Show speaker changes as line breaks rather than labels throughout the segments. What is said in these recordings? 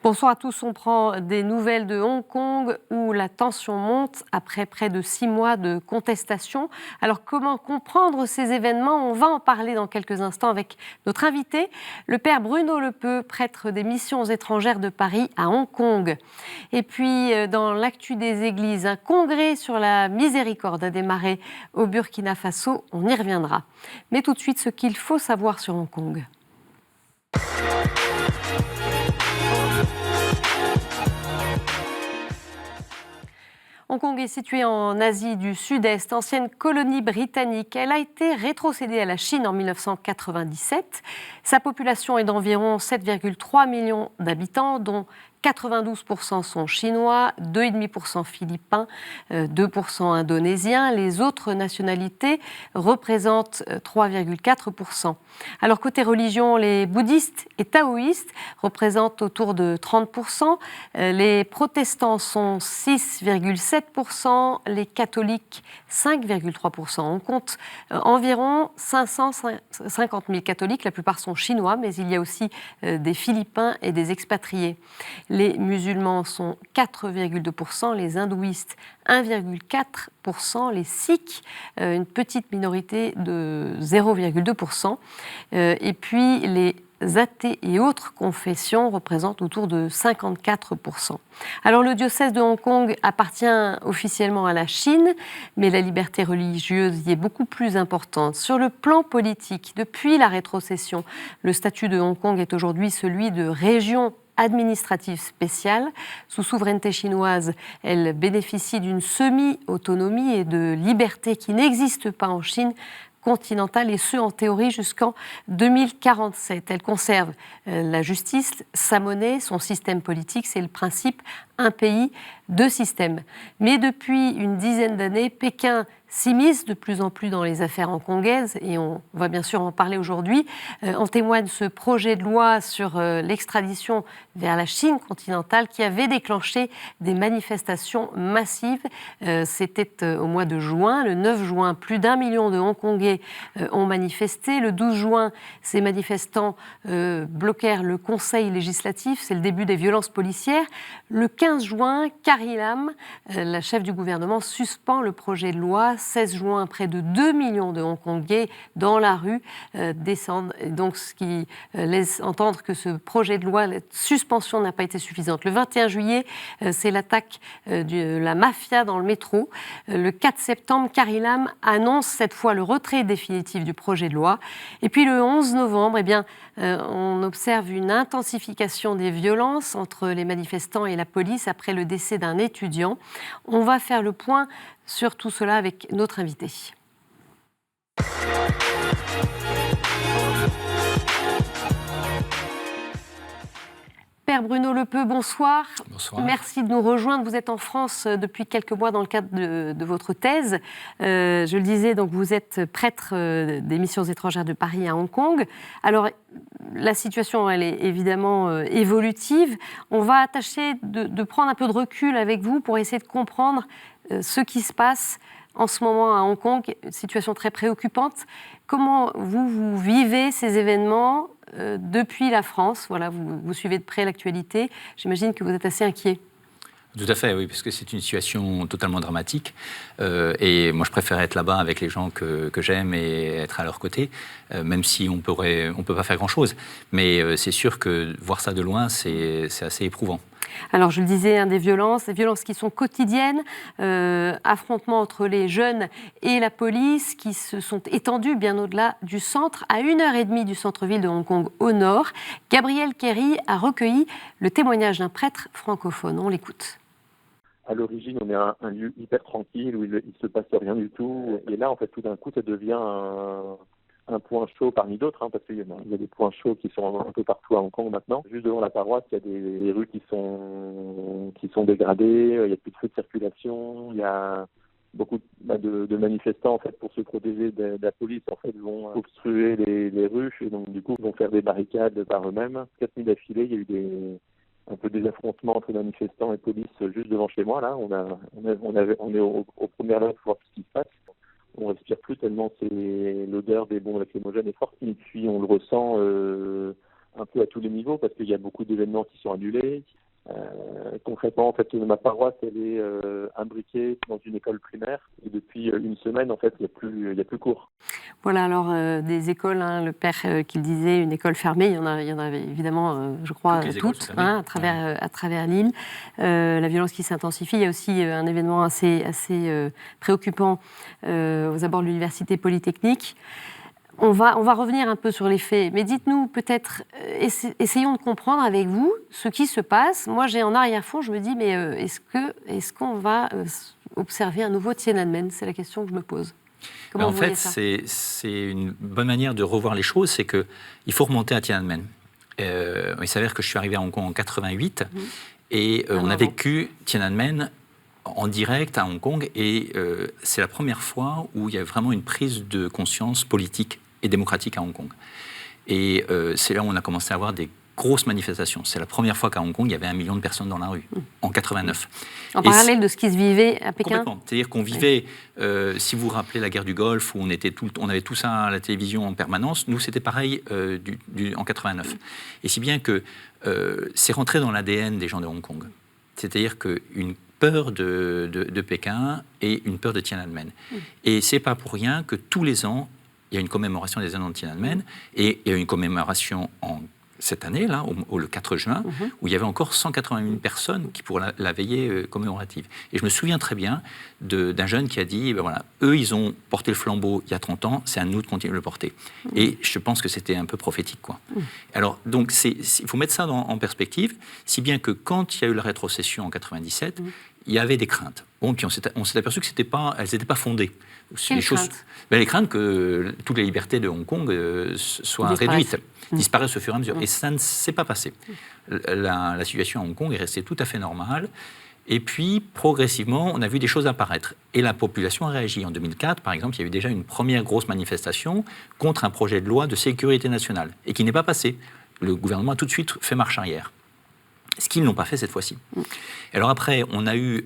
Bonsoir à tous, on prend des nouvelles de Hong Kong où la tension monte après près de 6 mois de contestation. Alors comment comprendre ces événements? On va en parler dans quelques instants avec notre invité, le père Bruno Lepeu, prêtre des missions étrangères de Paris à Hong Kong. Et puis dans l'actu des églises, un congrès sur la miséricorde a démarré au Burkina Faso, on y reviendra. Mais tout de suite, ce qu'il faut savoir sur Hong Kong. Hong Kong est située en Asie du Sud-Est, ancienne colonie britannique. Elle a été rétrocédée à la Chine en 1997. Sa population est d'environ 7,3 millions d'habitants, dont 92% sont chinois, 2,5% philippins, 2% indonésiens. Les autres nationalités représentent 3,4%. Alors côté religion, les bouddhistes et taoïstes représentent autour de 30%. Les protestants sont 6,7%, les catholiques 5,3%. On compte environ 550 000 catholiques, la plupart sont chinois, mais il y a aussi des Philippins et des expatriés. Les musulmans sont 4,2%, les hindouistes 1,4%, les sikhs, une petite minorité de 0,2%, et puis les athées et autres confessions représentent autour de 54%. Alors le diocèse de Hong Kong appartient officiellement à la Chine, mais la liberté religieuse y est beaucoup plus importante. Sur le plan politique, depuis la rétrocession, le statut de Hong Kong est aujourd'hui celui de région administrative spéciale. Sous souveraineté chinoise, elle bénéficie d'une semi-autonomie et de liberté qui n'existent pas en Chine continentale, et ce en théorie jusqu'en 2047. Elle conserve la justice, sa monnaie, son système politique, c'est le principe un pays, deux systèmes. Mais depuis une dizaine d'années, Pékin s'immisce de plus en plus dans les affaires hongkongaises, et on va bien sûr en parler aujourd'hui. En témoigne ce projet de loi sur l'extradition vers la Chine continentale qui avait déclenché des manifestations massives. C'était au mois de juin, le 9 juin, plus d'1 million de Hongkongais ont manifesté. Le 12 juin, ces manifestants bloquèrent le Conseil législatif, c'est le début des violences policières. Le 15 juin, Carrie Lam, la chef du gouvernement, suspend le projet de loi. 16 juin, près de 2 millions de Hongkongais dans la rue descendent. Donc, ce qui laisse entendre que ce projet de loi, la suspension n'a pas été suffisante. Le 21 juillet, c'est l'attaque de la mafia dans le métro. Le 4 septembre, Carrie Lam annonce cette fois le retrait définitif du projet de loi. Et puis le 11 novembre, on observe une intensification des violences entre les manifestants et la police après le décès d'un étudiant. On va faire le point sur tout cela avec notre invité. Père Bruno Lepeu, bonsoir.
Bonsoir.
Merci de nous rejoindre. Vous êtes en France depuis quelques mois dans le cadre de votre thèse. Je le disais, donc vous êtes prêtre des missions étrangères de Paris à Hong Kong. Alors, la situation, elle est évidemment évolutive. On va tâcher de prendre un peu de recul avec vous pour essayer de comprendre ce qui se passe en ce moment à Hong Kong, une situation très préoccupante. Comment vous vivez ces événements depuis la France? Voilà, vous suivez de près l'actualité. J'imagine que vous êtes assez inquiet.
Tout à fait, oui, parce que c'est une situation totalement dramatique. Et moi, je préfère être là-bas avec les gens que j'aime et être à leur côté, même si on peut pas faire grand-chose. Mais c'est sûr que voir ça de loin, c'est assez éprouvant.
Alors, je le disais, des violences qui sont quotidiennes, affrontements entre les jeunes et la police qui se sont étendus bien au-delà du centre, à 1h30 du centre-ville de Hong Kong au nord. Gabriel Kerry a recueilli le témoignage d'un prêtre francophone. On l'écoute.
À l'origine, on est un lieu hyper tranquille où il se passe rien du tout. Et là, en fait, tout d'un coup, ça devient un point chaud parmi d'autres, parce qu'il y a des points chauds qui sont un peu partout à Hong Kong maintenant. Juste devant la paroisse, il y a des rues qui sont dégradées, il n'y a plus de feu de circulation, il y a de manifestants en fait pour se protéger de la police en fait vont obstruer les rues et donc du coup vont faire des barricades par eux-mêmes. 4 nuits d'affilée, il y a eu un peu des affrontements entre manifestants et police juste devant chez moi là. On est aux premières loges pour voir ce qui se passe. On respire plus tellement l'odeur des bombes lacrymogènes est forte et puis on le ressent un peu à tous les niveaux parce qu'il y a beaucoup d'événements qui sont annulés. Concrètement, en fait, ma paroisse, elle est imbriquée dans une école primaire et depuis une semaine, en fait, il y a plus cours.
Voilà, alors des écoles, hein, le père qui le disait, une école fermée, il y en a évidemment, je crois, toutes à travers l'île. La violence qui s'intensifie, il y a aussi un événement assez préoccupant aux abords de l'université polytechnique. On va revenir un peu sur les faits, mais dites-nous peut-être, essayons de comprendre avec vous ce qui se passe. Moi, j'ai en arrière-fond, je me dis, mais est-ce qu'on va observer un nouveau Tiananmen ? C'est la question que je me pose. Comment
en fait, c'est une bonne manière de revoir les choses, c'est qu'il faut remonter à Tiananmen. Il s'avère que je suis arrivé à Hong Kong en 88, et on a vécu Tiananmen en direct à Hong Kong, et c'est la première fois où il y a vraiment une prise de conscience politique et démocratique à Hong Kong. Et c'est là où on a commencé à avoir des grosses manifestations. C'est la première fois qu'à Hong Kong, il y avait 1 million de personnes dans la rue, en 89.
En parallèle de ce qui se vivait à Pékin ?
Complètement. C'est-à-dire qu'on vivait, si vous vous rappelez la guerre du Golfe, où on avait tout ça à la télévision en permanence, nous c'était pareil en 89. Et si bien que c'est rentré dans l'ADN des gens de Hong Kong. C'est-à-dire qu'une peur de Pékin et une peur de Tiananmen. Et c'est pas pour rien que tous les ans, il y a une commémoration des années de Tiananmen, et il y a une commémoration cette année, là, le 4 juin, où il y avait encore 181 personnes qui pour la veillée commémorative. Et je me souviens très bien d'un jeune qui a dit, ben voilà, eux, ils ont porté le flambeau il y a 30 ans, c'est à nous de continuer de le porter. Et je pense que c'était un peu prophétique, quoi. Alors, donc, il faut mettre ça en perspective, si bien que quand il y a eu la rétrocession en 97, il y avait des craintes. Bon, puis on s'est aperçu que elles n'étaient pas fondées. Les craintes que toutes les libertés de Hong Kong soient réduites, disparaissent au fur et à mesure. Et ça ne s'est pas passé. La situation à Hong Kong est restée tout à fait normale. Et puis, progressivement, on a vu des choses apparaître. Et la population a réagi. En 2004, par exemple, il y a eu déjà une première grosse manifestation contre un projet de loi de sécurité nationale, et qui n'est pas passé. Le gouvernement a tout de suite fait marche arrière. Ce qu'ils n'ont pas fait cette fois-ci. Alors après, on a eu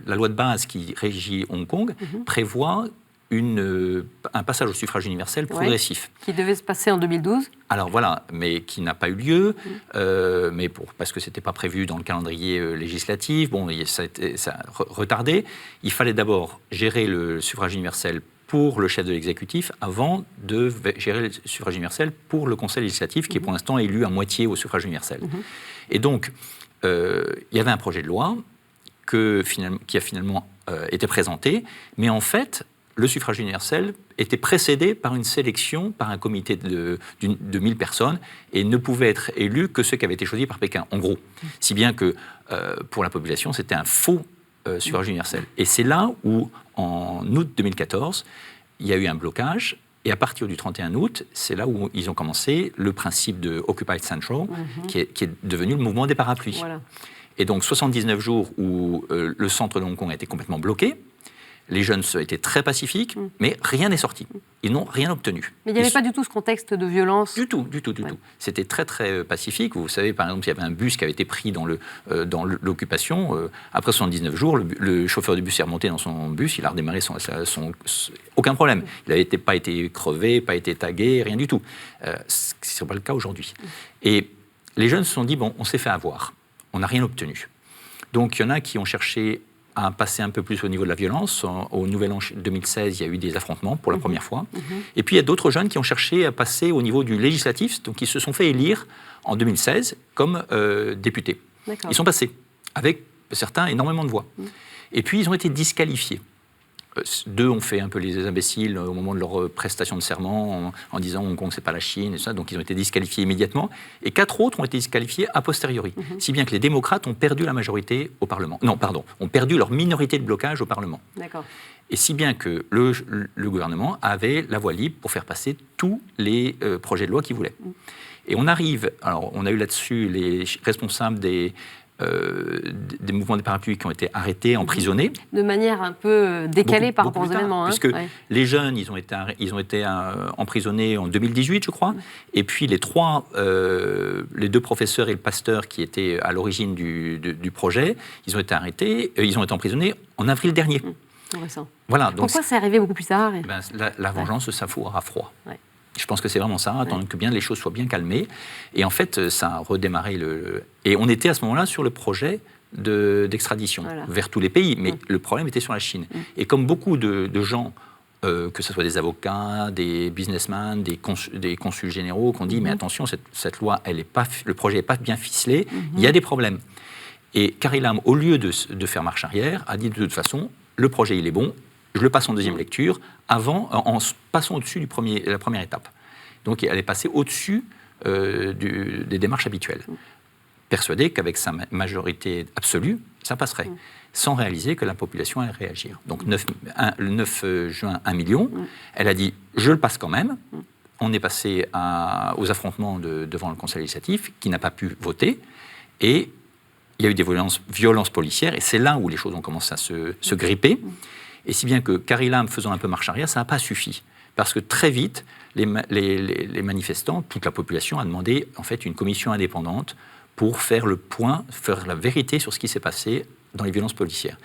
la loi de base qui régit Hong Kong, prévoit un passage au suffrage universel progressif.
Qui devait se passer en 2012.
Alors voilà, mais qui n'a pas eu lieu, parce que ce n'était pas prévu dans le calendrier législatif. Bon, ça a retardé. Il fallait d'abord gérer le suffrage universel pour le chef de l'exécutif avant de gérer le suffrage universel pour le conseil législatif qui est pour l'instant élu à moitié au suffrage universel. Et donc, il y avait un projet de loi qui a finalement été présenté, mais en fait, le suffrage universel était précédé par une sélection par un comité de 1000 personnes et ne pouvait être élu que ceux qui avaient été choisis par Pékin, en gros. Si bien que pour la population, c'était un faux suffrage universel. Et c'est là où, en août 2014, il y a eu un blocage. Et à partir du 31 août, c'est là où ils ont commencé le principe de Occupy Central, qui est devenu le mouvement des parapluies. Voilà. Et donc 79 jours où le centre de Hong Kong a été complètement bloqué. Les jeunes étaient très pacifiques, mais rien n'est sorti. Ils n'ont rien obtenu.
Mais il n'y avait pas du tout ce contexte de violence.
Du tout. C'était très, très pacifique. Vous savez, par exemple, il y avait un bus qui avait été pris dans l'occupation. Après 79 jours, le chauffeur du bus est remonté dans son bus, il a redémarré aucun problème. Il n'avait pas été crevé, pas été tagué, rien du tout. Ce n'est pas le cas aujourd'hui. Et les jeunes se sont dit, bon, on s'est fait avoir. On n'a rien obtenu. Donc, il y en a qui ont cherché à passer un peu plus au niveau de la violence. Au Nouvel An 2016, il y a eu des affrontements pour la première fois. Et puis, il y a d'autres jeunes qui ont cherché à passer au niveau du législatif, donc ils se sont fait élire en 2016 comme députés. Ils sont passés, avec certains énormément de voix. Et puis, ils ont été disqualifiés. 2 ont fait un peu les imbéciles au moment de leur prestation de serment en disant Hong Kong c'est pas la Chine et ça, donc ils ont été disqualifiés immédiatement, et 4 autres ont été disqualifiés a posteriori, si bien que les démocrates ont perdu la majorité au Parlement. Non, pardon, ont perdu leur minorité de blocage au Parlement. D'accord. Et si bien que le gouvernement avait la voie libre pour faire passer tous les projets de loi qu'il voulait. Et on a eu là-dessus les responsables des des mouvements des parapluies qui ont été arrêtés, emprisonnés.
De manière un peu décalée par rapport aux événements.
Puisque les jeunes, ils ont été emprisonnés en 2018, je crois. Et puis les deux professeurs et le pasteur qui étaient à l'origine du projet, ils ont été arrêtés, ils ont été emprisonnés en avril dernier. Voilà, donc
pourquoi c'est arrivé beaucoup plus tard?
La vengeance, ça fourre à froid.
Ouais.
Je pense que c'est vraiment ça, attendre que bien les choses soient bien calmées. Et en fait, ça a redémarré Et on était à ce moment-là sur le projet d'extradition vers tous les pays, mais le problème était sur la Chine. Et comme beaucoup de gens, que ce soit des avocats, des businessmen, des consuls généraux, qui ont dit mais attention, cette loi, le projet n'est pas bien ficelé, il y a des problèmes. Et Carrie Lam, au lieu de faire marche arrière, a dit de toute façon, le projet il est bon, je le passe en deuxième lecture, en passant au-dessus de la première étape. Donc elle est passée au-dessus des démarches habituelles, persuadée qu'avec sa majorité absolue, ça passerait, sans réaliser que la population allait réagir. Donc le 9 juin, 1 million, elle a dit « je le passe quand même ». On est passé aux affrontements devant le Conseil législatif, qui n'a pas pu voter, et il y a eu des violences policières, et c'est là où les choses ont commencé à se gripper. Et si bien que Carrie Lam, faisant un peu marche arrière, ça n'a pas suffi. Parce que très vite, les manifestants, toute la population a demandé en fait une commission indépendante pour faire le point, faire la vérité sur ce qui s'est passé dans les violences policières.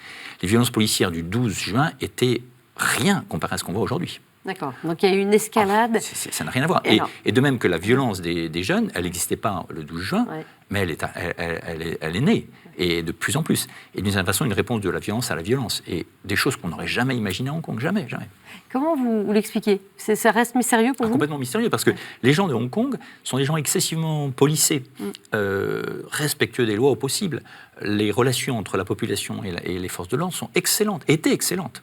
Les violences policières du 12 juin étaient rien comparé à ce qu'on voit aujourd'hui.
D'accord. Donc il y a eu une escalade.
Ça n'a rien à voir. Et de même que la violence des jeunes, elle n'existait pas le 12 juin, mais elle est née, et de plus en plus. Et d'une certaine façon, une réponse de la violence à la violence. Et des choses qu'on n'aurait jamais imaginées à Hong Kong, jamais.
Comment vous l'expliquez? Ça reste mystérieux pour vous?
Complètement mystérieux, parce que les gens de Hong Kong sont des gens excessivement policés, respectueux des lois au possible. Les relations entre la population et les forces de l'ordre sont excellentes, étaient excellentes.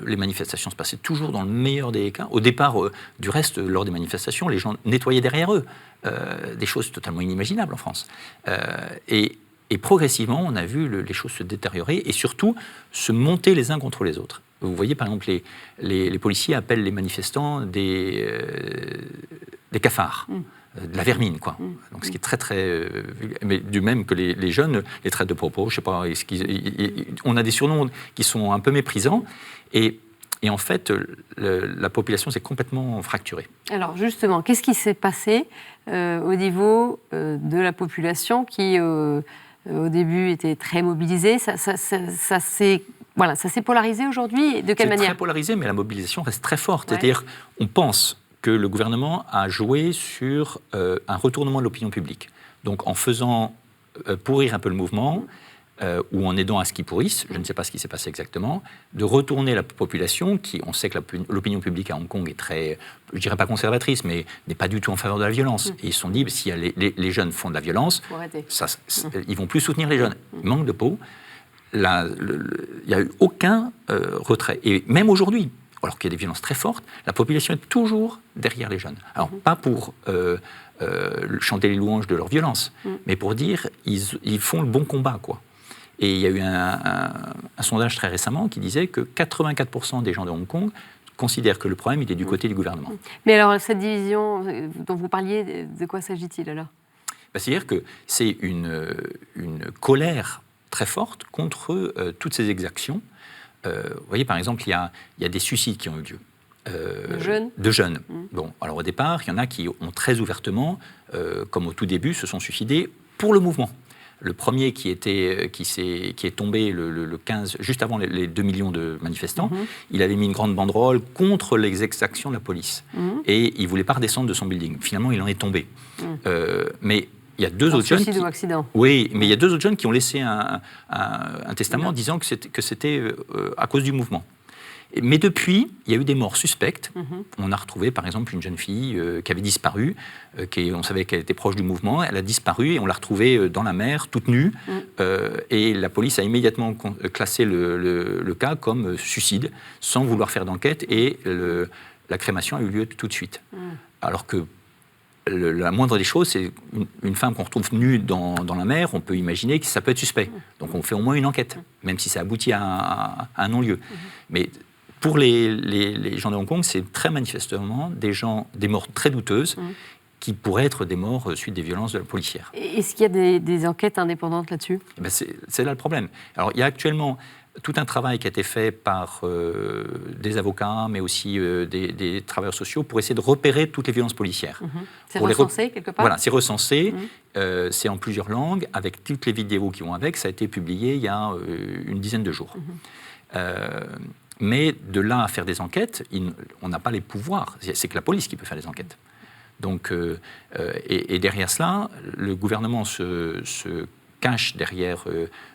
Les manifestations se passaient toujours dans le meilleur des cas. Au départ, du reste, lors des manifestations, les gens nettoyaient derrière eux. Des choses totalement inimaginables en France. Et progressivement, on a vu les choses se détériorer et surtout se monter les uns contre les autres. Vous voyez, par exemple, les policiers appellent les manifestants des cafards. De la vermine, quoi. Donc, ce qui est très, très... mais du même que les jeunes les traitent de propos, je sais pas, on a des surnoms qui sont un peu méprisants, et en fait, la population s'est complètement fracturée. Alors,
justement, qu'est-ce qui s'est passé au niveau de la population qui, au début, était très mobilisée? Ça s'est polarisé aujourd'hui? De quelle manière?
C'est très polarisé, mais la mobilisation reste très forte. C'est-à-dire, on pense que le gouvernement a joué sur un retournement de l'opinion publique. Donc en faisant pourrir un peu le mouvement, ou en aidant à ce qu'il pourrisse, je ne sais pas ce qui s'est passé exactement, de retourner la population, on sait que l'opinion publique à Hong Kong est très, je ne dirais pas conservatrice, mais n'est pas du tout en faveur de la violence. Et ils se sont dit, si les jeunes font de la violence, ils ne vont plus soutenir les jeunes. Il manque de peau. Il n'y a eu aucun retrait. Et même aujourd'hui, alors qu'il y a des violences très fortes, la population est toujours derrière les jeunes. Alors, pas pour chanter les louanges de leur violence, mais pour dire ils font le bon combat, quoi. Et il y a eu un sondage très récemment qui disait que 84% des gens de Hong Kong considèrent que le problème il est du côté du gouvernement.
Mais alors, cette division dont vous parliez, de quoi s'agit-il alors?
C'est-à-dire que c'est une colère très forte contre toutes ces exactions. Vous voyez, par exemple, il y a des suicides qui ont eu lieu. De jeunes. Bon, alors au départ, il y en a qui ont très ouvertement, comme au tout début, se sont suicidés pour le mouvement. Le premier qui est tombé le 15, juste avant les 2 millions de manifestants, il avait mis une grande banderole contre les exactions de la police. Et il ne voulait pas redescendre de son building. Finalement, il en est tombé. Mais il y a deux autres jeunes.
Suicide ou accident.
Oui, mais il y a deux autres jeunes qui ont laissé un testament disant que c'était à cause du mouvement. Mais depuis, il y a eu des morts suspectes. On a retrouvé, par exemple, une jeune fille qui avait disparu, on savait qu'elle était proche du mouvement, elle a disparu et on l'a retrouvée dans la mer, toute nue. Et la police a immédiatement classé le cas comme suicide, sans vouloir faire d'enquête, et la crémation a eu lieu tout de suite. Alors que la moindre des choses, c'est une femme qu'on retrouve nue dans la mer, on peut imaginer que ça peut être suspect. Donc on fait au moins une enquête, même si ça aboutit à un non-lieu. Mais pour les gens de Hong Kong, c'est très manifestement des morts très douteuses qui pourraient être des morts suite des violences de la policière.
Est-ce qu'il y a des enquêtes indépendantes là-dessus ?
Eh ben c'est là le problème. Alors, il y a actuellement tout un travail qui a été fait par des avocats, mais aussi des travailleurs sociaux pour essayer de repérer toutes les violences policières.
C'est recensé quelque part ?
Voilà, c'est recensé, c'est en plusieurs langues, avec toutes les vidéos qui vont avec. Ça a été publié il y a une dizaine de jours. Mais de là à faire des enquêtes, on n'a pas les pouvoirs. C'est que la police qui peut faire des enquêtes. Donc, et derrière cela, le gouvernement se cache derrière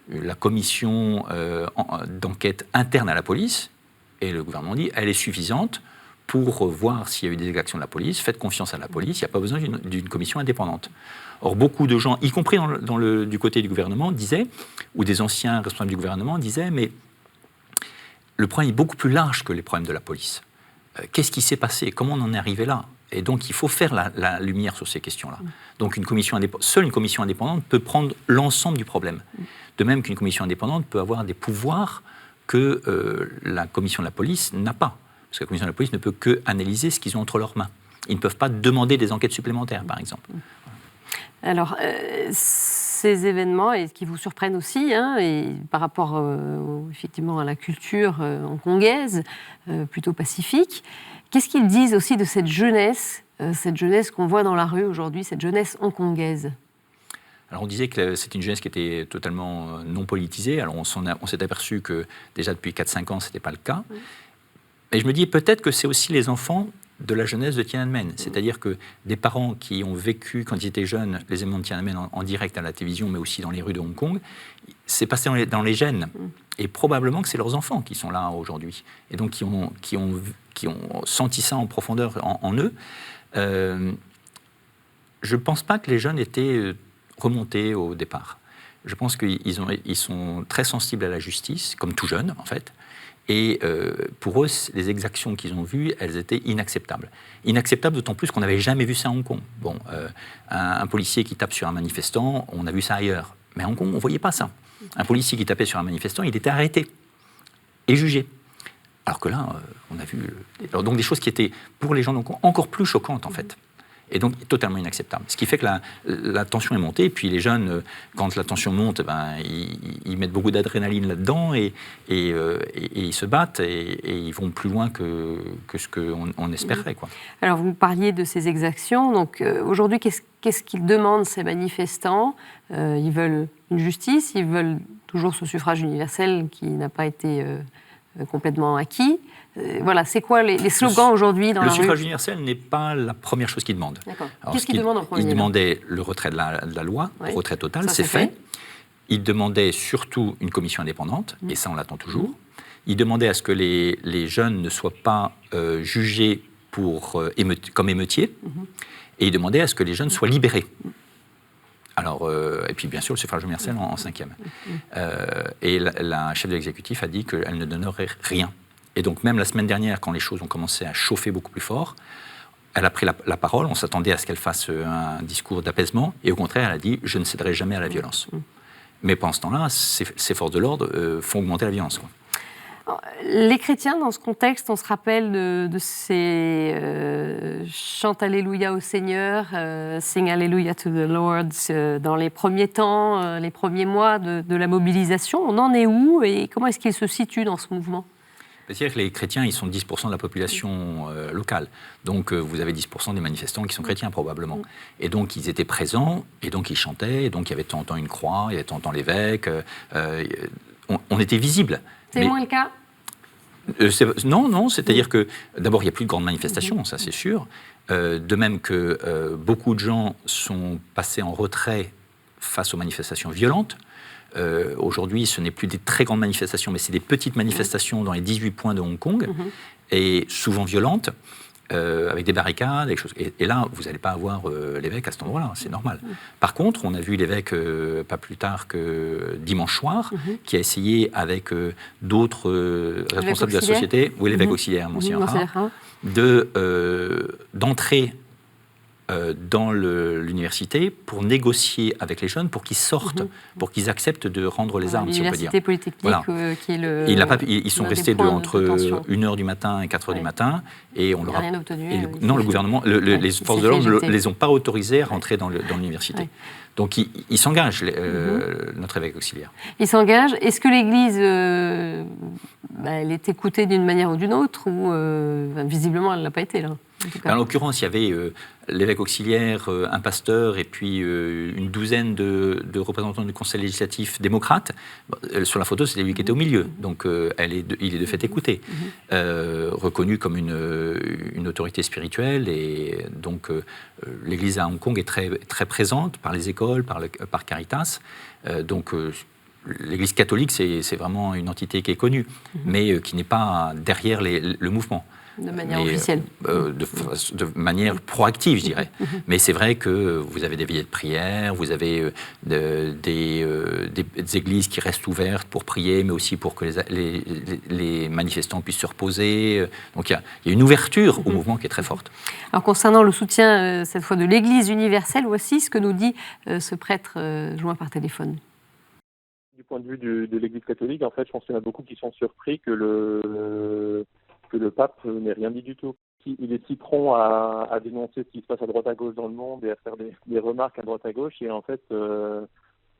la commission d'enquête interne à la police, et le gouvernement dit elle est suffisante pour voir s'il y a eu des exactions de la police, faites confiance à la police, il n'y a pas besoin d'une commission indépendante. Or, beaucoup de gens, y compris du côté du gouvernement, disaient, ou des anciens responsables du gouvernement disaient, mais le problème est beaucoup plus large que les problèmes de la police. Qu'est-ce qui s'est passé ? Comment on en est arrivé là ? Et donc, il faut faire la lumière sur ces questions-là. Donc, seule une commission indépendante peut prendre l'ensemble du problème. De même qu'une commission indépendante peut avoir des pouvoirs que la commission de la police n'a pas. Parce que la commission de la police ne peut qu'analyser ce qu'ils ont entre leurs mains. Ils ne peuvent pas demander des enquêtes supplémentaires, par exemple.
Alors, ces événements, et qui vous surprennent aussi, et par rapport effectivement à la culture hongkongaise, plutôt pacifique, qu'est-ce qu'ils disent aussi de cette jeunesse qu'on voit dans la rue aujourd'hui, cette jeunesse hongkongaise ?
Alors on disait que c'était une jeunesse qui était totalement non politisée. Alors on s'est aperçu que déjà depuis 4-5 ans, ce n'était pas le cas. Et je me dis peut-être que c'est aussi les enfants de la jeunesse de Tiananmen. C'est-à-dire que des parents qui ont vécu, quand ils étaient jeunes, les événements de Tiananmen en direct à la télévision, mais aussi dans les rues de Hong Kong, c'est passé dans les gènes. Et probablement que c'est leurs enfants qui sont là aujourd'hui. Et donc qui ont senti ça en profondeur en eux. Je ne pense pas que les jeunes étaient remontés au départ. Je pense qu'ils sont très sensibles à la justice, comme tout jeune, en fait. Et pour eux, les exactions qu'ils ont vues, elles étaient inacceptables. Inacceptables d'autant plus qu'on n'avait jamais vu ça à Hong Kong. Bon, un policier qui tape sur un manifestant, on a vu ça ailleurs. Mais à Hong Kong, on ne voyait pas ça. Un policier qui tapait sur un manifestant, il était arrêté et jugé. Alors que là, on a vu... donc des choses qui étaient, pour les gens de Hong Kong, encore plus choquantes, en fait. Et donc totalement inacceptable. Ce qui fait que la tension est montée, et puis les jeunes, quand la tension monte, ils mettent beaucoup d'adrénaline là-dedans, et ils se battent, et ils vont plus loin que ce qu'on espérait, quoi.
Alors vous parliez de ces exactions, donc aujourd'hui, qu'est-ce qu'ils demandent, ces manifestants ? Ils veulent une justice, ils veulent toujours ce suffrage universel qui n'a pas été complètement acquis. Voilà, c'est quoi les slogans aujourd'hui dans la rue ?
Le suffrage universel n'est pas la première chose qu'ils demandent.
D'accord. Qu'est-ce qu'ils demandent en premier ?
Ils demandaient le retrait de la loi, le retrait total, c'est fait. Ils demandaient surtout une commission indépendante, et ça on l'attend toujours. Ils demandaient à ce que les jeunes ne soient pas jugés comme émeutiers, et ils demandaient à ce que les jeunes soient libérés. Alors, et puis bien sûr le suffrage universel en cinquième. Et la chef de l'exécutif a dit qu'elle ne donnerait rien. Et donc même la semaine dernière, quand les choses ont commencé à chauffer beaucoup plus fort, elle a pris la parole, on s'attendait à ce qu'elle fasse un discours d'apaisement, et au contraire, elle a dit « je ne céderai jamais à la violence ». Mais pendant ce temps-là, ces forces de l'ordre font augmenter la violence, quoi.
Les chrétiens, dans ce contexte, on se rappelle de ces chants Alléluia au Seigneur, Sing Alléluia to the Lord, dans les premiers temps, les premiers mois de la mobilisation. On en est où et comment est-ce qu'ils se situent dans ce mouvement ?
C'est-à-dire que les chrétiens, ils sont 10% de la population locale. Donc, vous avez 10% des manifestants qui sont chrétiens, probablement. Et donc, ils étaient présents, et donc, ils chantaient, et donc, il y avait de temps en temps une croix, il y avait de temps en temps l'évêque. On était visibles.
C'est moins le cas ?
Non, c'est-à-dire que, d'abord, il n'y a plus de grandes manifestations, ça c'est sûr. De même que beaucoup de gens sont passés en retrait face aux manifestations violentes. Aujourd'hui, ce n'est plus des très grandes manifestations, mais c'est des petites manifestations dans les 18 points de Hong Kong, et souvent violentes, avec des barricades, des choses. Et là, vous n'allez pas avoir l'évêque à cet endroit-là, c'est normal. Par contre, on a vu l'évêque pas plus tard que dimanche soir, qui a essayé avec d'autres responsables de la société, ou l'évêque auxiliaire, Monsieur Ra, d'entrer dans l'université pour négocier avec les jeunes pour qu'ils sortent, pour qu'ils acceptent de rendre les armes, si on peut dire.
L'université polytechnique, qui est le...
Ils sont restés entre 1h du matin et 4h du matin, et on leur a...
rien obtenu.
Non, le gouvernement, les forces de l'ordre ne les ont pas autorisés à rentrer dans l'université. Ouais. Donc, il s'engage, notre évêque auxiliaire.
Il s'engage. Est-ce que l'Église, elle est écoutée d'une manière ou d'une autre, ou visiblement, elle ne l'a pas été, là?
En l'occurrence, il y avait l'évêque auxiliaire, un pasteur et puis une douzaine de représentants du conseil législatif démocrate. Sur la photo, c'est lui qui était au milieu, donc il est de fait écouté, reconnu comme une autorité spirituelle, et donc l'Église à Hong Kong est très, très présente par les écoles, par Caritas. Donc l'Église catholique, c'est vraiment une entité qui est connue, mais qui n'est pas derrière le mouvement.
De manière officielle.
De manière proactive, je dirais. Mais c'est vrai que vous avez des veillées de prière, vous avez des églises qui restent ouvertes pour prier, mais aussi pour que les manifestants puissent se reposer. Donc il y a une ouverture au mouvement qui est très forte.
Alors concernant le soutien, cette fois, de l'Église universelle, voici ce que nous dit ce prêtre joint par téléphone.
Du point de vue de l'Église catholique, en fait, je pense qu'il y en a beaucoup qui sont surpris que le pape n'ait rien dit du tout. Il est si prompt à dénoncer ce qui se passe à droite à gauche dans le monde et à faire des remarques à droite à gauche. Et en fait,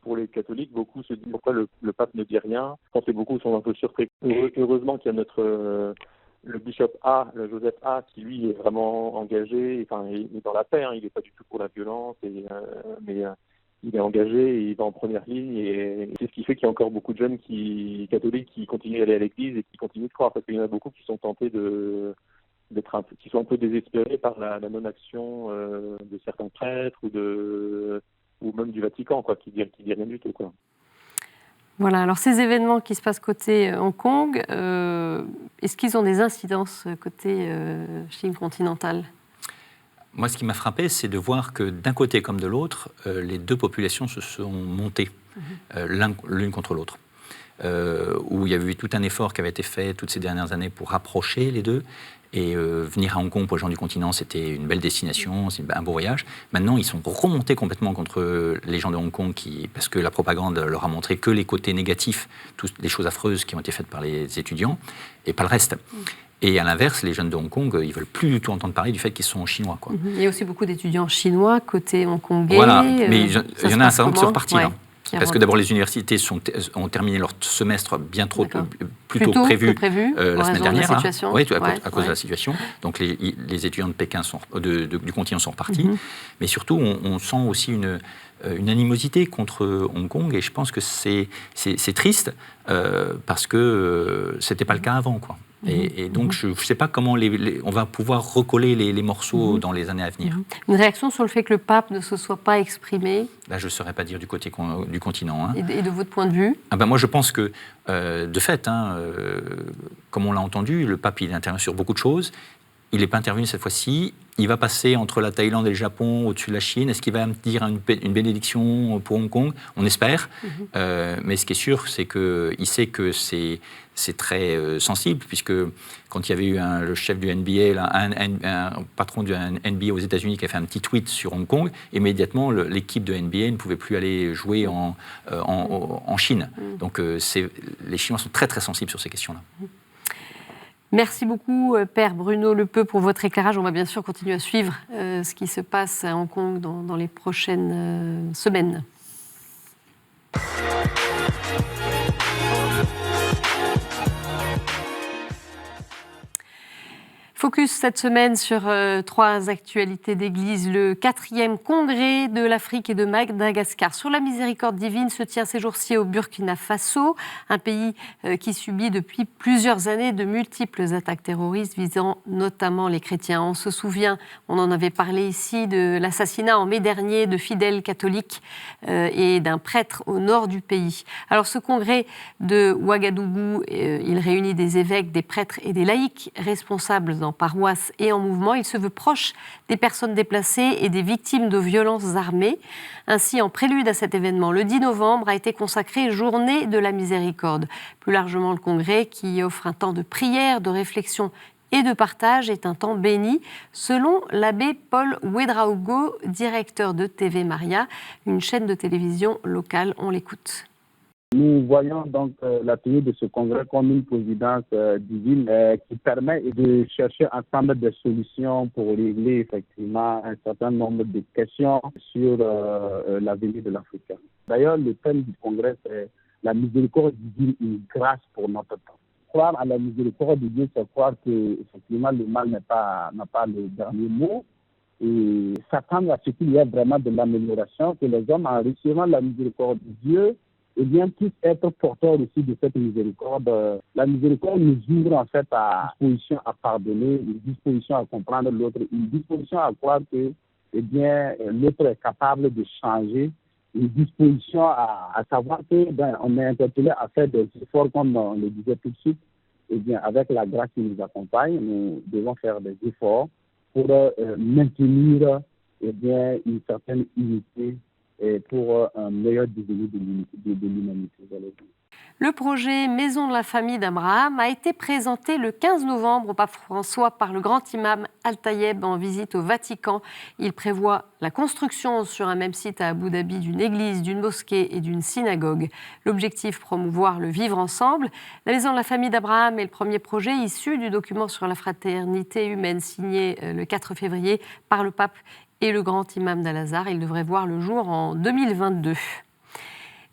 pour les catholiques, beaucoup se disent pourquoi le pape ne dit rien. Je pense que beaucoup sont un peu surpris. Heureusement qu'il y a le bishop A, le Joseph A, qui lui est vraiment engagé. Enfin, il est dans la paix. Il n'est pas du tout pour la violence. Mais il est engagé et il va en première ligne, et c'est ce qui fait qu'il y a encore beaucoup de jeunes catholiques qui continuent à aller à l'église et qui continuent de croire, parce qu'il y en a beaucoup qui sont tentés qui sont un peu désespérés par la non-action de certains prêtres ou même du Vatican, quoi, qui dit rien du tout, quoi.
Voilà, alors ces événements qui se passent côté Hong Kong, est-ce qu'ils ont des incidences côté Chine continentale ?
Moi, ce qui m'a frappé, c'est de voir que d'un côté comme de l'autre, les deux populations se sont montées l'une contre l'autre. Où il y avait eu tout un effort qui avait été fait toutes ces dernières années pour rapprocher les deux. Et venir à Hong Kong pour les gens du continent, c'était une belle destination, c'est un beau voyage. Maintenant, ils sont remontés complètement contre les gens de Hong Kong, parce que la propagande leur a montré que les côtés négatifs, toutes les choses affreuses qui ont été faites par les étudiants, et pas le reste. Et à l'inverse, les jeunes de Hong Kong, ils ne veulent plus du tout entendre parler du fait qu'ils sont chinois, quoi.
Il y a aussi beaucoup d'étudiants chinois côté hongkongais.
Voilà, mais il y en a un certain nombre qui sont repartis, là. Parce que d'abord, les universités ont terminé leur semestre plus tôt que prévu la semaine dernière. À cause de la situation. Donc les étudiants de Pékin du continent sont repartis. Mais surtout, on sent aussi une animosité contre Hong Kong, et je pense que c'est triste parce que ce n'était pas le cas avant, quoi. Et donc, je ne sais pas comment on va pouvoir recoller les morceaux dans les années à venir.
Une réaction sur le fait que le pape ne se soit pas exprimé?
Là, je ne saurais pas dire du côté du continent.
Et de votre point de vue?
Moi, je pense que, de fait, comme on l'a entendu, le pape il intervient sur beaucoup de choses. Il n'est pas intervenu cette fois-ci. Il va passer entre la Thaïlande et le Japon, au-dessus de la Chine. Est-ce qu'il va dire une bénédiction pour Hong Kong? On espère. Mais ce qui est sûr, c'est qu'il sait que c'est très sensible, puisque quand il y avait eu le chef du NBA, un patron du NBA aux États-Unis qui a fait un petit tweet sur Hong Kong, immédiatement, l'équipe de NBA ne pouvait plus aller jouer en Chine. Donc les Chinois sont très, très sensibles sur ces questions-là.
Merci beaucoup, Père Bruno Lepeu, pour votre éclairage. On va bien sûr continuer à suivre ce qui se passe à Hong Kong dans les prochaines semaines. Focus cette semaine sur 3 actualités d'église. Le 4e congrès de l'Afrique et de Madagascar sur la miséricorde divine se tient ces jours-ci au Burkina Faso, un pays qui subit depuis plusieurs années de multiples attaques terroristes visant notamment les chrétiens. On se souvient, on en avait parlé ici, de l'assassinat en mai dernier de fidèles catholiques et d'un prêtre au nord du pays. Alors ce congrès de Ouagadougou, il réunit des évêques, des prêtres et des laïcs responsables en paroisse et en mouvement. Il se veut proche des personnes déplacées et des victimes de violences armées. Ainsi, en prélude à cet événement, le 10 novembre a été consacré Journée de la Miséricorde. Plus largement, le congrès qui offre un temps de prière, de réflexion et de partage est un temps béni, selon l'abbé Paul Ouedraogo, directeur de TV Maria, une chaîne de télévision locale. On l'écoute.
Nous voyons donc la tenue de ce congrès comme une providence divine qui permet de chercher ensemble des solutions pour régler effectivement un certain nombre de questions sur l'avenir de l'Afrique. D'ailleurs, le thème du congrès, c'est la miséricorde divine, une grâce pour notre temps. Croire à la miséricorde de Dieu, c'est croire que effectivement le mal n'a pas le dernier mot et s'attendre à ce qu'il y ait vraiment de l'amélioration, que les hommes en recevant la miséricorde de Dieu puissent être porteurs aussi de cette miséricorde. La miséricorde nous ouvre en fait à une disposition à pardonner, une disposition à comprendre l'autre, une disposition à croire que l'autre est capable de changer, une disposition à savoir que on est interpellé à faire des efforts, comme on le disait tout de suite. Avec la grâce qui nous accompagne, nous devons faire des efforts pour maintenir une certaine unité et pour un meilleur devenir de l'humanité.
Le projet Maison de la famille d'Abraham a été présenté le 15 novembre au pape François par le grand imam Al-Tayeb en visite au Vatican. Il prévoit la construction sur un même site à Abu Dhabi d'une église, d'une mosquée et d'une synagogue. L'objectif, promouvoir le vivre ensemble. La Maison de la famille d'Abraham est le premier projet issu du document sur la fraternité humaine signé le 4 février par le pape et le grand imam d'Al-Azhar. Il devrait voir le jour en 2022.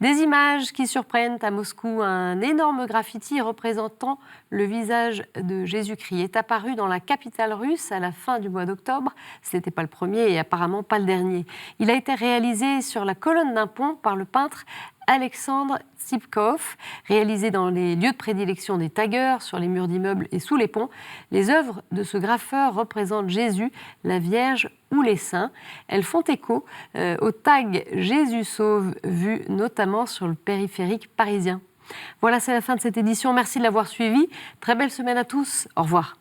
Des images qui surprennent à Moscou. Un énorme graffiti représentant le visage de Jésus-Christ est apparu dans la capitale russe à la fin du mois d'octobre. Ce n'était pas le premier et apparemment pas le dernier. Il a été réalisé sur la colonne d'un pont par le peintre Alexandre Tsipkov, réalisé dans les lieux de prédilection des taggeurs, sur les murs d'immeubles et sous les ponts. Les œuvres de ce graffeur représentent Jésus, la Vierge ou les saints. Elles font écho au tag Jésus sauve, vu notamment sur le périphérique parisien. Voilà, c'est la fin de cette édition. Merci de l'avoir suivi. Très belle semaine à tous. Au revoir.